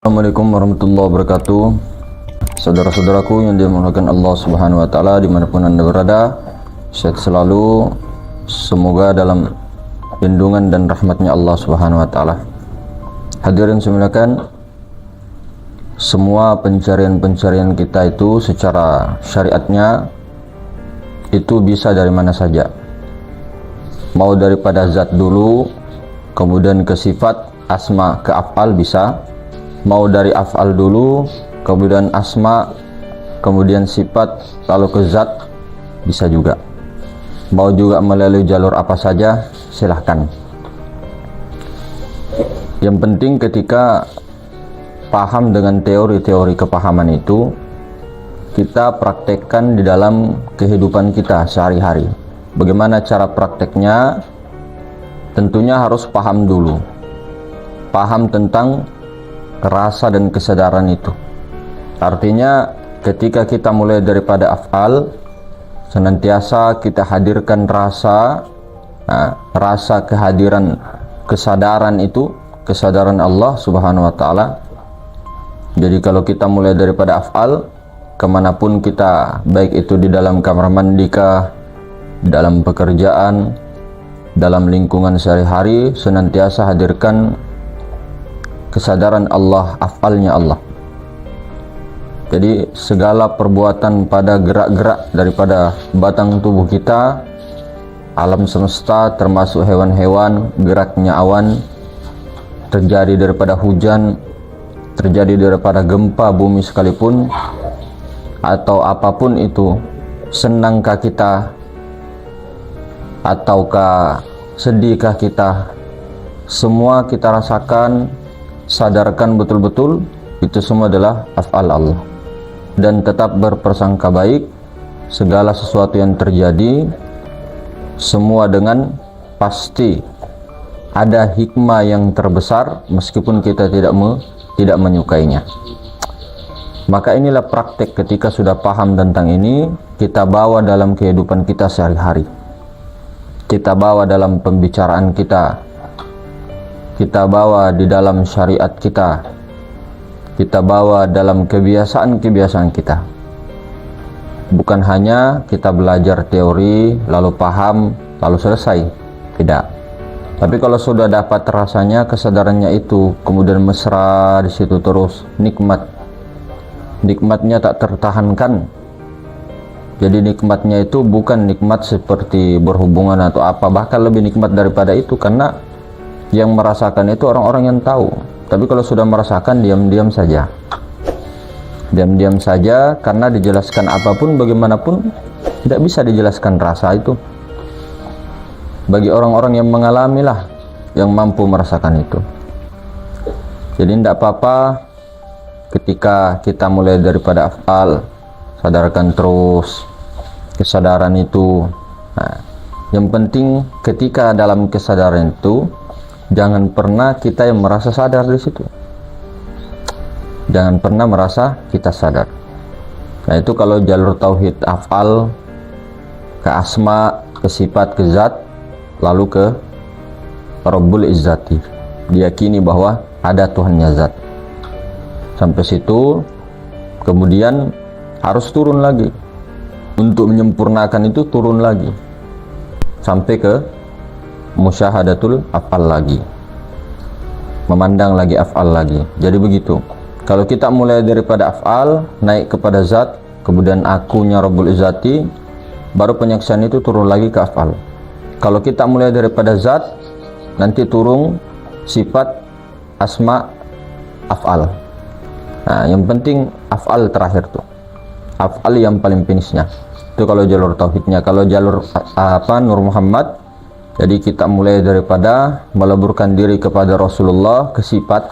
Assalamualaikum warahmatullahi wabarakatuh. Saudara-saudaraku yang dimuliakan Allah Subhanahu wa taala dimanapun Anda berada, sehat selalu, semoga dalam lindungan dan rahmatnya Allah Subhanahu wa taala. Hadirin semuliakan, semua pencarian-pencarian kita itu secara syariatnya itu bisa dari mana saja. Mau daripada zat dulu, kemudian ke sifat, asma ke af'al bisa. Mau dari af'al dulu, kemudian asma, kemudian sifat, lalu ke zat, bisa juga. Mau juga melalui jalur apa saja, silahkan. Yang penting ketika paham dengan teori-teori kepahaman itu, kita praktekkan di dalam kehidupan kita sehari-hari. Bagaimana cara prakteknya? Tentunya harus paham dulu. Paham tentang rasa dan kesadaran itu. Artinya ketika kita mulai daripada af'al, senantiasa kita hadirkan rasa, rasa kehadiran kesadaran itu, kesadaran Allah Subhanahu wa taala. Jadi kalau kita mulai daripada af'al, kemanapun kita, baik itu di dalam kamar mandi kah, dalam pekerjaan, dalam lingkungan sehari-hari, senantiasa hadirkan kesadaran Allah, af'alnya Allah. Jadi segala perbuatan pada gerak-gerak daripada batang tubuh kita, alam semesta termasuk hewan-hewan, geraknya awan, terjadi daripada hujan, terjadi daripada gempa bumi sekalipun, atau apapun itu, senangkah kita ataukah sedihkah kita, semua kita rasakan, sadarkan betul-betul itu semua adalah af'al Allah. Dan tetap berprasangka baik, segala sesuatu yang terjadi semua dengan pasti ada hikmah yang terbesar meskipun kita tidak menyukainya. Maka inilah praktek ketika sudah paham tentang ini, kita bawa dalam kehidupan kita sehari-hari, kita bawa dalam pembicaraan kita, kita bawa di dalam syariat kita, kita bawa dalam kebiasaan-kebiasaan kita. Bukan hanya kita belajar teori lalu paham lalu selesai, tidak. Tapi kalau sudah dapat rasanya, kesadarannya itu, kemudian mesra di situ terus, nikmatnya tak tertahankan. Jadi nikmatnya itu bukan nikmat seperti berhubungan atau apa, bahkan lebih nikmat daripada itu, karena yang merasakan itu orang-orang yang tahu. Tapi kalau sudah merasakan, diam-diam saja. Diam-diam saja, karena dijelaskan apapun, bagaimanapun, tidak bisa dijelaskan rasa itu. Bagi orang-orang yang mengalamilah, yang mampu merasakan itu. Jadi tidak apa-apa ketika kita mulai daripada af'al, sadarkan terus kesadaran itu. Nah, yang penting ketika dalam kesadaran itu, jangan pernah kita yang merasa sadar di situ. Jangan pernah merasa kita sadar. Nah, itu kalau jalur tauhid af'al, ke asma, ke sifat, ke zat, lalu ke Rabbul Izzati. Diyakini bahwa ada Tuhannya zat. Sampai situ, kemudian harus turun lagi. Untuk menyempurnakan itu turun lagi. Sampai ke musyahadatul af'al lagi, memandang lagi af'al lagi. Jadi begitu. Kalau kita mulai daripada af'al, naik kepada zat, kemudian akunya Rabbul Izzati, baru penyaksian itu turun lagi ke af'al. Kalau kita mulai daripada zat, nanti turun sifat, asma, af'al. Nah, yang penting af'al terakhir tuh, af'al yang paling finishnya itu kalau jalur tauhidnya. Kalau jalur Nur Muhammad, jadi kita mulai daripada meleburkan diri kepada Rasulullah, ke sifat,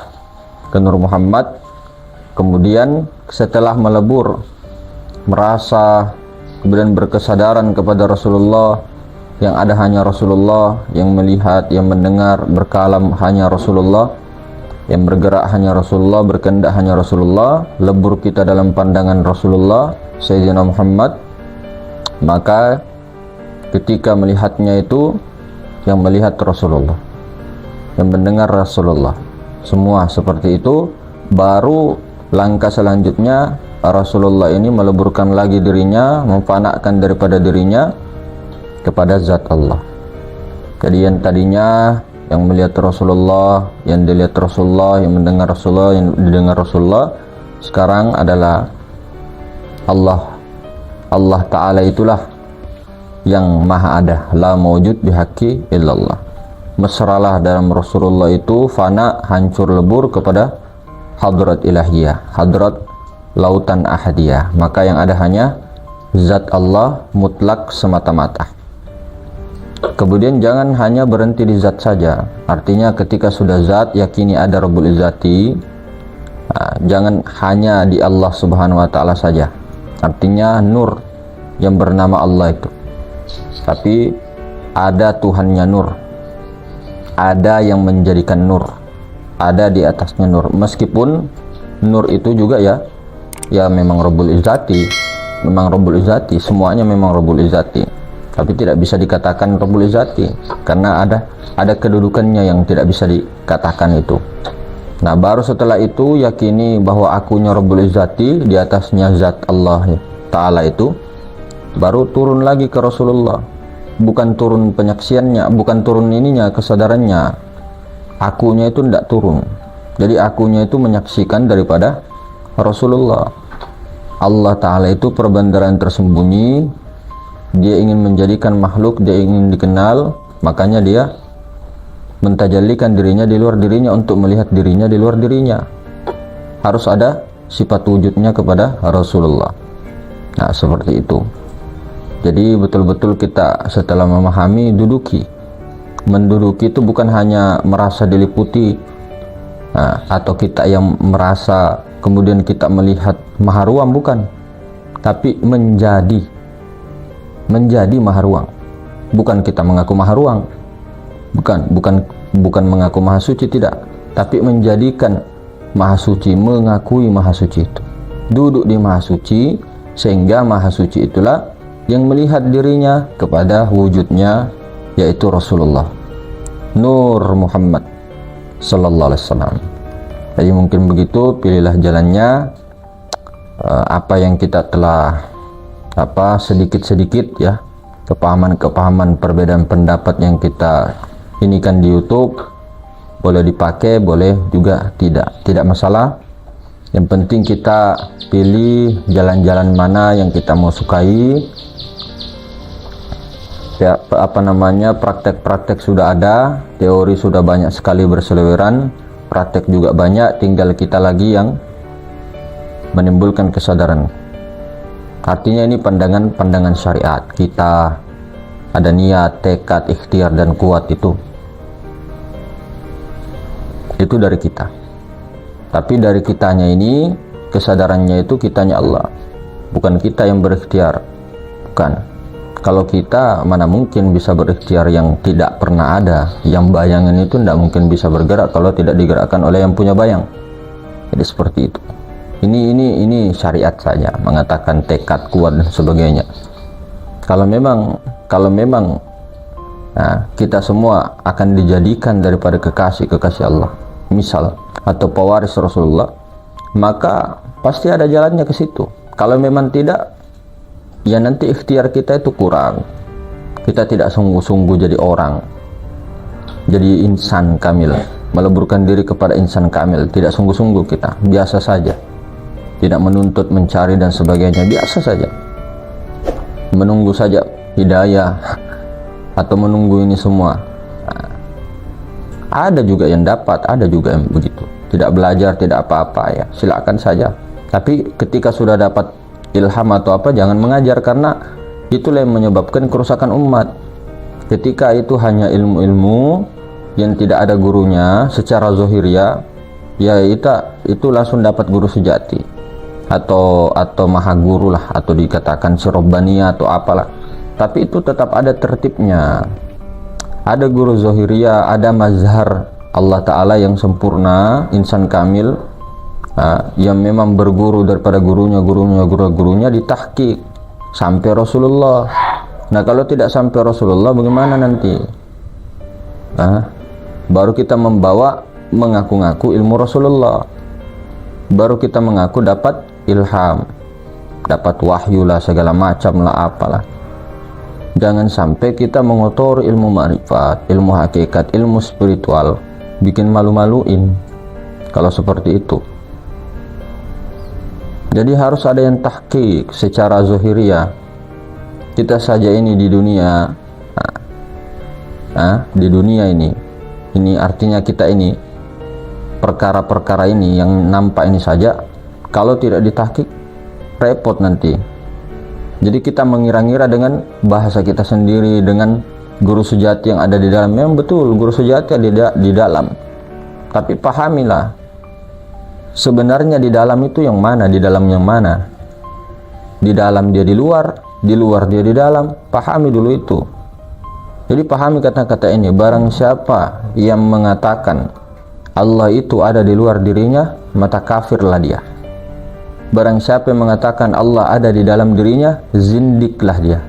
ke Nur Muhammad. Kemudian setelah melebur, merasa, kemudian berkesadaran kepada Rasulullah, yang ada hanya Rasulullah, yang melihat, yang mendengar, berkalam hanya Rasulullah, yang bergerak hanya Rasulullah, berkehendak hanya Rasulullah, lebur kita dalam pandangan Rasulullah, Sayyidina Muhammad. Maka ketika melihatnya itu, yang melihat Rasulullah, yang mendengar Rasulullah, semua seperti itu, baru langkah selanjutnya Rasulullah ini meleburkan lagi dirinya, memfanakkan daripada dirinya kepada zat Allah. Jadi yang tadinya yang melihat Rasulullah, yang dilihat Rasulullah, yang mendengar Rasulullah, yang didengar Rasulullah, sekarang adalah Allah. Allah Ta'ala itulah yang maha ada, la mawjud bihaqi illallah. Mesralah dalam Rasulullah itu fana, hancur lebur kepada hadrat ilahiyah, hadrat lautan ahadiyah. Maka yang ada hanya zat Allah mutlak semata-mata. Kemudian jangan hanya berhenti di zat saja. Artinya ketika sudah zat, yakini ada Rabbul Izzati. Jangan hanya di Allah Subhanahu wa Ta'ala saja. Artinya nur yang bernama Allah itu. Tapi ada Tuhannya nur. Ada yang menjadikan nur. Ada di atasnya nur. Meskipun nur itu juga ya memang Rabbul Izzati. Memang Rabbul Izzati, semuanya memang Rabbul Izzati. Tapi tidak bisa dikatakan Rabbul Izzati karena ada kedudukannya yang tidak bisa dikatakan itu. Nah, baru setelah itu yakini bahwa akunya Rabbul Izzati, di atasnya zat Allah Ta'ala itu, baru turun lagi ke Rasulullah. Bukan turun penyaksiannya, bukan turun ininya, kesadarannya. Akunya itu tidak turun. Jadi akunya itu menyaksikan daripada Rasulullah. Allah Ta'ala itu perbendaharaan tersembunyi. Dia ingin menjadikan makhluk, dia ingin dikenal, makanya dia mentajallikan dirinya di luar dirinya untuk melihat dirinya di luar dirinya. Harus ada sifat wujudnya kepada Rasulullah. Nah, seperti itu. Jadi betul-betul kita setelah memahami, duduki. Menduduki itu bukan hanya merasa diliputi, atau kita yang merasa kemudian kita melihat maharuam, bukan. Tapi menjadi maha ruang. Bukan kita mengaku maha ruang, bukan mengaku maha suci, tidak, tapi menjadikan maha suci, mengakui maha suci itu, duduk di maha suci, sehingga maha suci itulah yang melihat dirinya kepada wujudnya, yaitu Rasulullah Nur Muhammad sallallahu alaihi wasallam. Jadi mungkin begitu, pilihlah jalannya. Apa yang kita telah sedikit-sedikit ya, kepahaman perbedaan pendapat yang kita inikan di YouTube, boleh dipakai, boleh juga tidak masalah. Yang penting kita pilih jalan-jalan mana yang kita mau sukai. Ya, praktek-praktek sudah ada, teori sudah banyak sekali berseliweran, praktek juga banyak, tinggal kita lagi yang menimbulkan kesadaran. Artinya ini pandangan syariat. Kita ada niat, tekad, ikhtiar dan kuat, itu dari kita. Tapi dari kitanya ini, kesadarannya itu kitanya Allah, bukan kita yang berikhtiar. Bukan. Kalau kita mana mungkin bisa berikhtiar yang tidak pernah ada, yang bayangan itu tidak mungkin bisa bergerak kalau tidak digerakkan oleh yang punya bayang. Jadi seperti itu. Ini syariat saja mengatakan tekad kuat dan sebagainya. Kalau memang kita semua akan dijadikan daripada kekasih Allah, misal, atau pewaris Rasulullah, maka pasti ada jalannya ke situ. Kalau memang tidak, ya nanti ikhtiar kita itu kurang. Kita tidak sungguh-sungguh jadi orang, jadi insan kamil, meleburkan diri kepada insan kamil. Tidak sungguh-sungguh kita, biasa saja. Tidak menuntut, mencari dan sebagainya, biasa saja. Menunggu saja hidayah atau menunggu ini semua. Ada juga yang dapat, ada juga yang begitu. Tidak belajar, tidak apa-apa, ya silakan saja. Tapi ketika sudah dapat ilham atau apa, jangan mengajar, karena itulah yang menyebabkan kerusakan umat. Ketika itu hanya ilmu-ilmu yang tidak ada gurunya secara zahiriyah, ya itu langsung dapat guru sejati. Atau maha guru lah, atau dikatakan sirobania atau apalah, tapi itu tetap ada tertibnya. Ada guru zahiriyah, ada mazhar Allah Ta'ala yang sempurna, insan kamil, yang memang berguru daripada gurunya ditahqiq sampai Rasulullah. Nah, kalau tidak sampai Rasulullah bagaimana nanti? Baru kita mengaku-ngaku ilmu Rasulullah. baru kita mengaku dapat ilham, dapat wahyu lah, segala macam lah, apalah. Jangan sampai kita mengotori ilmu ma'rifat, ilmu hakikat, ilmu spiritual, bikin malu-maluin kalau seperti itu. Jadi harus ada yang tahqiq secara zahiriyah. Kita saja ini di dunia, di dunia ini artinya kita ini, perkara-perkara ini yang nampak ini saja, kalau tidak ditahqiq repot nanti. Jadi kita mengira-ngira dengan bahasa kita sendiri, dengan guru sejati yang ada di dalam. Memang betul guru sejati ada di dalam, tapi pahamilah sebenarnya di dalam itu yang mana, di dalam yang mana. Di dalam dia di luar dia di dalam. Pahami dulu itu. Jadi pahami kata-kata ini. Barang siapa yang mengatakan Allah itu ada di luar dirinya, maka kafirlah dia. Barang siapa yang mengatakan Allah ada di dalam dirinya, zindiklah dia.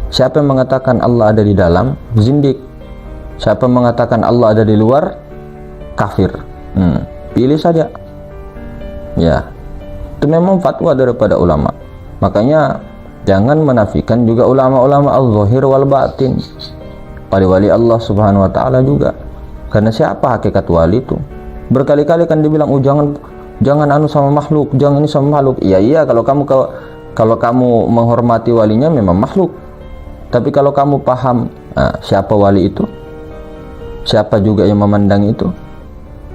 Siapa yang mengatakan Allah ada di dalam, zindik. Siapa yang mengatakan Allah ada di luar, kafir. Pilih saja. Ya, itu memang fatwa daripada ulama. Makanya jangan menafikan juga ulama-ulama al-zahir wal batin, wali-wali Allah subhanahu wa ta'ala juga. Karena siapa hakikat wali itu? Berkali-kali kan dibilang, jangan anu sama makhluk, jangan ini sama makhluk. Iya, kalau kamu menghormati walinya memang makhluk. Tapi kalau kamu paham siapa wali itu, siapa juga yang memandang itu,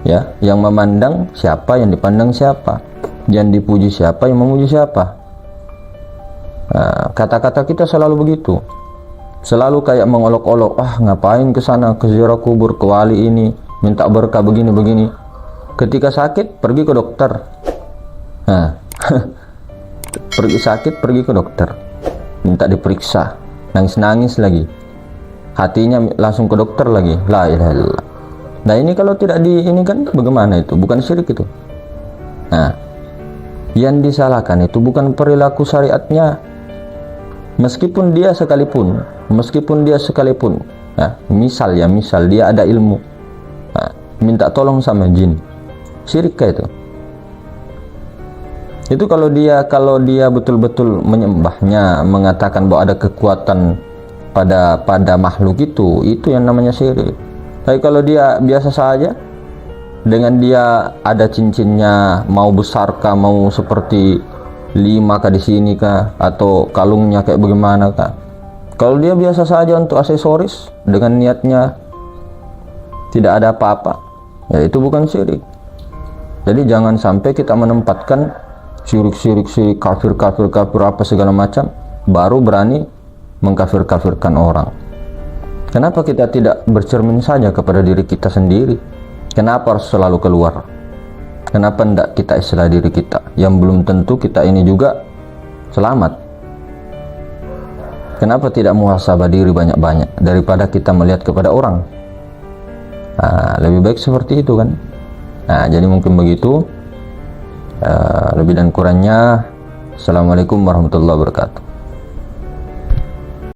ya, yang memandang siapa, yang dipandang siapa, yang dipuji siapa, yang memuji siapa. Kata-kata kita selalu begitu, selalu kayak mengolok-olok, ngapain ke sana, ke ziarah kubur, ke wali ini, minta berkah begini. Ketika sakit pergi ke dokter. Pergi ke dokter, minta diperiksa, nangis lagi, hatinya langsung ke dokter lagi. La ilaha illallah. Nah ini kalau tidak ini kan bagaimana itu? Bukan syirik itu. Nah, yang disalahkan itu bukan perilaku syariatnya. Meskipun dia sekalipun, misal dia ada ilmu, minta tolong sama jin, syirik itu. Itu kalau dia betul-betul menyembahnya, mengatakan bahwa ada kekuatan pada makhluk itu yang namanya syirik. Tapi kalau dia biasa saja, dengan dia ada cincinnya, mau besar kah, mau seperti 5 kah di sini kah, atau kalungnya kayak bagaimana kah, kalau dia biasa saja untuk aksesoris dengan niatnya tidak ada apa-apa, ya itu bukan syirik. Jadi jangan sampai kita menempatkan syirik, kafir apa segala macam, baru berani mengkafir-kafirkan orang. Kenapa kita tidak bercermin saja kepada diri kita sendiri? Kenapa harus selalu keluar? Kenapa tidak kita islah diri kita, yang belum tentu kita ini juga selamat? Kenapa tidak muhasabah diri banyak-banyak daripada kita melihat kepada orang? Lebih baik seperti itu kan. Jadi mungkin begitu. Lebih dan kurangnya, Assalamualaikum warahmatullahi wabarakatuh.